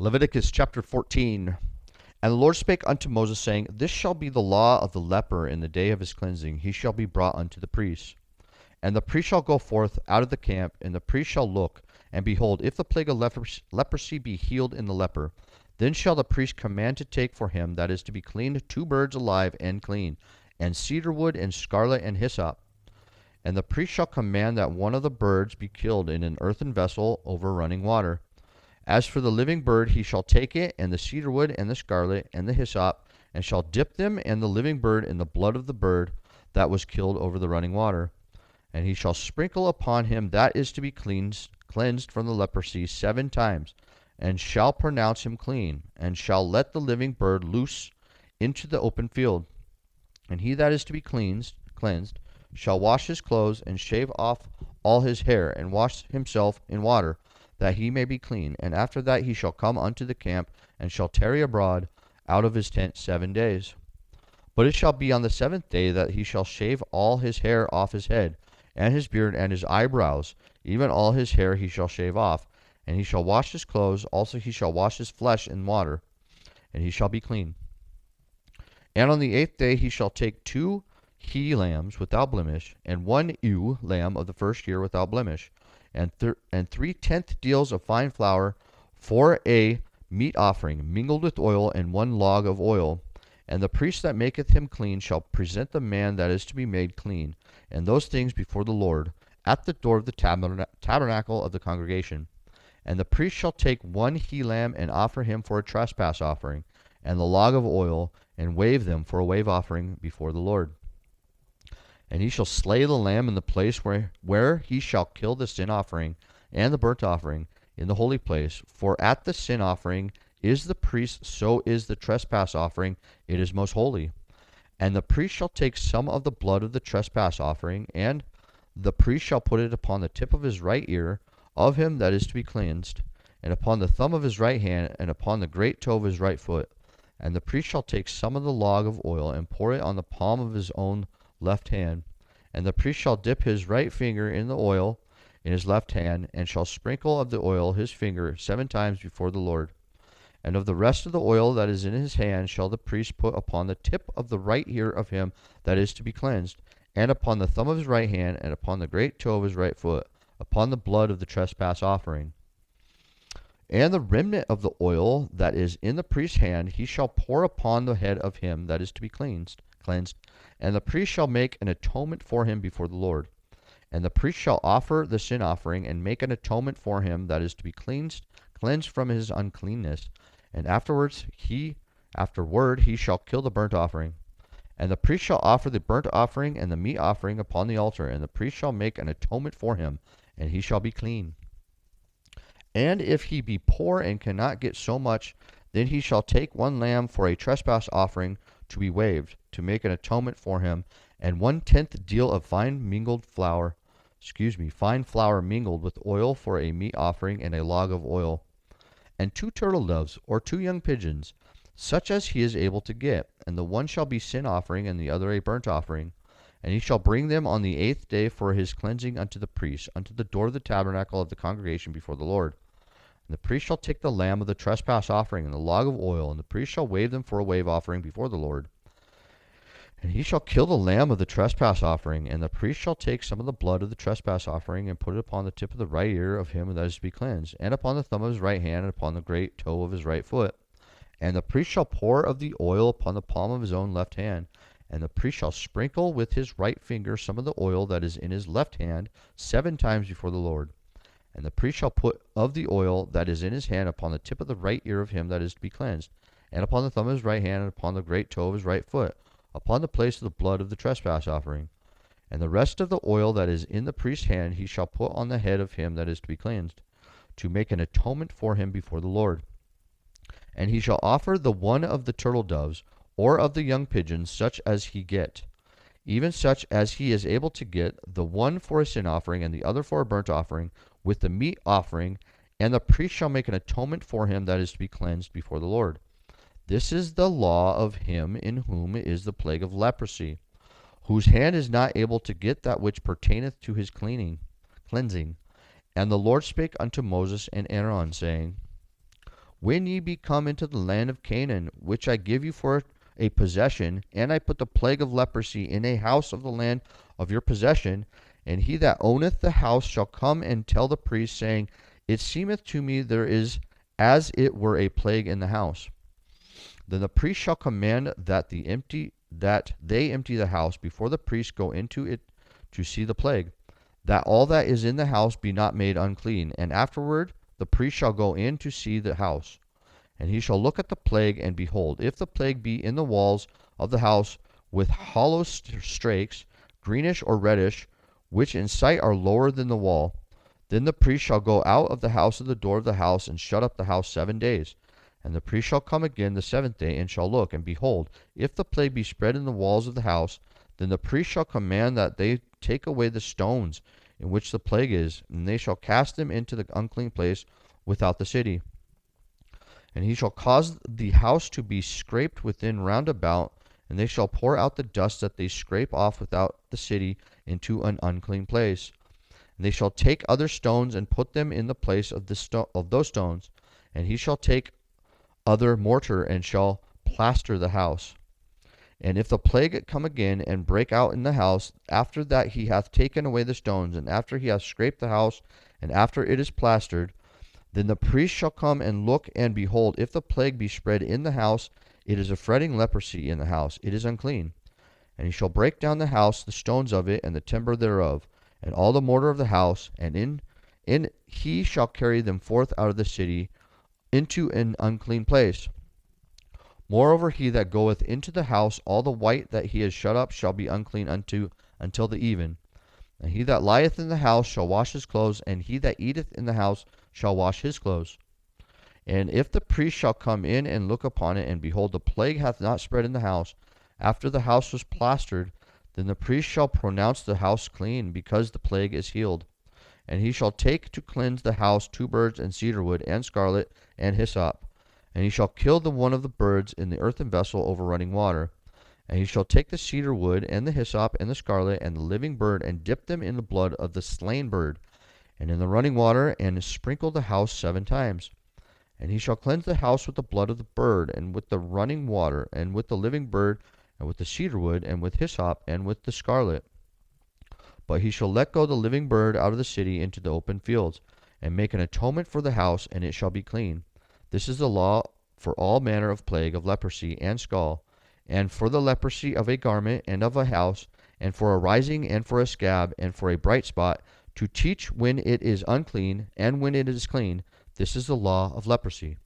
Leviticus chapter 14. And the Lord spake unto Moses, saying, This shall be the law of the leper in the day of his cleansing. He shall be brought unto the priest. And the priest shall go forth out of the camp, and the priest shall look, and behold, if the plague of leprosy be healed in the leper, then shall the priest command to take for him that is to be cleaned 2 birds alive and clean, and cedar wood, and scarlet, and hyssop. And the priest shall command that one of the birds be killed in an earthen vessel over running water. As for the living bird, he shall take it, and the cedar wood, and the scarlet, and the hyssop, and shall dip them and the living bird in the blood of the bird that was killed over the running water. And he shall sprinkle upon him that is to be cleansed from the leprosy 7 times, and shall pronounce him clean, and shall let the living bird loose into the open field. And he that is to be cleansed shall wash his clothes, and shave off all his hair, and wash himself in water, that he may be clean. And after that he shall come unto the camp, and shall tarry abroad out of his tent 7 days. But it shall be on the 7th day that he shall shave all his hair off his head, and his beard, and his eyebrows, even all his hair he shall shave off. And he shall wash his clothes, also he shall wash his flesh in water, and he shall be clean. And on the 8th day he shall take 2 he-lambs without blemish, and 1 ewe lamb of the first year without blemish, and 3/10 deals of fine flour for a meat offering, mingled with oil, and 1 log of oil. And the priest that maketh him clean shall present the man that is to be made clean, and those things before the Lord, at the door of the tabernacle of the congregation. And the priest shall take 1 he-lamb, and offer him for a trespass offering, and the log of oil, and wave them for a wave offering before the Lord. And he shall slay the lamb in the place where he shall kill the sin offering and the burnt offering in the holy place. For at the sin offering is the priest, so is the trespass offering, it is most holy. And the priest shall take some of the blood of the trespass offering, and the priest shall put it upon the tip of his right ear of him that is to be cleansed, and upon the thumb of his right hand, and upon the great toe of his right foot. And the priest shall take some of the log of oil, and pour it on the palm of his own left hand. And the priest shall dip his right finger in the oil in his left hand, and shall sprinkle of the oil his finger 7 times before the Lord. And of the rest of the oil that is in his hand shall the priest put upon the tip of the right ear of him that is to be cleansed, and upon the thumb of his right hand, and upon the great toe of his right foot, upon the blood of the trespass offering. And the remnant of the oil that is in the priest's hand he shall pour upon the head of him that is to be cleansed, and the priest shall make an atonement for him before the Lord. And the priest shall offer the sin offering, and make an atonement for him that is to be cleansed from his uncleanness. And afterward he shall kill the burnt offering. And the priest shall offer the burnt offering and the meat offering upon the altar, and the priest shall make an atonement for him, and he shall be clean. And if he be poor and cannot get so much, then he shall take 1 lamb for a trespass offering to be waved, to make an atonement for him, and 1/10 deal of fine flour mingled with oil for a meat offering, and a log of oil, and 2 turtle doves or 2 young pigeons, such as he is able to get, and the one shall be sin offering, and the other a burnt offering. And he shall bring them on the 8th day for his cleansing unto the priest, unto the door of the tabernacle of the congregation before the Lord. And the priest shall take the lamb of the trespass offering and the log of oil, and the priest shall wave them for a wave offering before the Lord. And he shall kill the lamb of the trespass offering, and the priest shall take some of the blood of the trespass offering, and put it upon the tip of the right ear of him that is to be cleansed, and upon the thumb of his right hand, and upon the great toe of his right foot. And the priest shall pour of the oil upon the palm of his own left hand, and the priest shall sprinkle with his right finger some of the oil that is in his left hand 7 times before the Lord. And the priest shall put of the oil that is in his hand upon the tip of the right ear of him that is to be cleansed, and upon the thumb of his right hand, and upon the great toe of his right foot, upon the place of the blood of the trespass offering. And the rest of the oil that is in the priest's hand he shall put on the head of him that is to be cleansed, to make an atonement for him before the Lord. And he shall offer the one of the turtle doves, or of the young pigeons, such as he get, even such as he is able to get, the one for a sin offering, and the other for a burnt offering, with the meat offering, and the priest shall make an atonement for him that is to be cleansed before the Lord. This is the law of him in whom is the plague of leprosy, whose hand is not able to get that which pertaineth to his cleansing. And the Lord spake unto Moses and Aaron, saying, When ye be come into the land of Canaan, which I give you for a possession, and I put the plague of leprosy in a house of the land of your possession, and he that owneth the house shall come and tell the priest, saying, It seemeth to me there is as it were a plague in the house. Then the priest shall command that they empty the house before the priest go into it to see the plague, that all that is in the house be not made unclean. And afterward the priest shall go in to see the house. And he shall look at the plague, and behold, if the plague be in the walls of the house with hollow strakes, greenish or reddish, which in sight are lower than the wall, then the priest shall go out of the house of the door of the house, and shut up the house 7 days. And the priest shall come again the 7th day, and shall look, and behold, if the plague be spread in the walls of the house, then the priest shall command that they take away the stones in which the plague is, and they shall cast them into the unclean place without the city. And he shall cause the house to be scraped within round about, and they shall pour out the dust that they scrape off without the city into an unclean place. And they shall take other stones and put them in the place of those stones, and he shall take other mortar and shall plaster the house. And if the plague come again and break out in the house, after that he hath taken away the stones, and after he hath scraped the house, and after it is plastered, then the priest shall come and look, and behold, if the plague be spread in the house, it is a fretting leprosy in the house, it is unclean. And he shall break down the house, the stones of it, and the timber thereof, and all the mortar of the house, and in he shall carry them forth out of the city into an unclean place. Moreover, he that goeth into the house, all the white that he has shut up shall be unclean until the even. And he that lieth in the house shall wash his clothes, and he that eateth in the house shall wash his clothes. And if the priest shall come in and look upon it, and behold, the plague hath not spread in the house, after the house was plastered, then the priest shall pronounce the house clean, because the plague is healed. And he shall take to cleanse the house 2 birds, and cedar wood, and scarlet, and hyssop. And he shall kill the one of the birds in the earthen vessel over running water. And he shall take the cedar wood, and the hyssop, and the scarlet, and the living bird, and dip them in the blood of the slain bird, and in the running water, and sprinkle the house 7 times. And he shall cleanse the house with the blood of the bird, and with the running water, and with the living bird, and with the cedar wood, and with hyssop, and with the scarlet. But he shall let go the living bird out of the city into the open fields, and make an atonement for the house, and it shall be clean. This is the law for all manner of plague of leprosy and scall, and for the leprosy of a garment and of a house, and for a rising and for a scab, and for a bright spot, to teach when it is unclean and when it is clean. This is the law of leprosy.